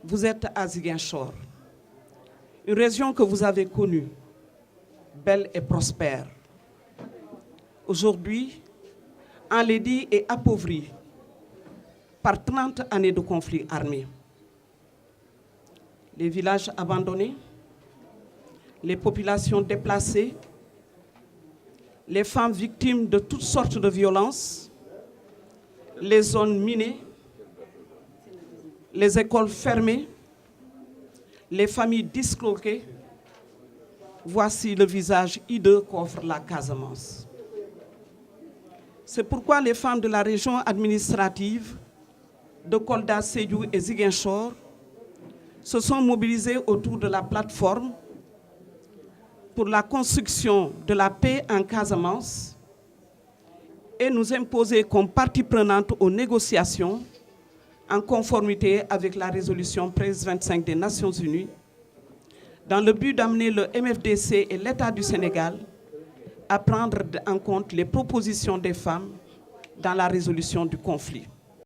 vous êtes à Ziguinchor, une région que vous avez connue, belle et prospère. Aujourd'hui, enlaidie et appauvrie par 30 années de conflits armés. Les villages abandonnés, les populations déplacées, les femmes victimes de toutes sortes de violences, les zones minées, les écoles fermées, les familles disloquées, voici le visage hideux qu'offre la Casamance. C'est pourquoi les femmes de la région administrative de Kolda, Sédhiou et Ziguinchor se sont mobilisées autour de la plateforme pour la construction de la paix en Casamance et nous imposer comme partie prenante aux négociations en conformité avec la résolution 1325 des Nations Unies, dans le but d'amener le MFDC et l'État du Sénégal à prendre en compte les propositions des femmes dans la résolution du conflit.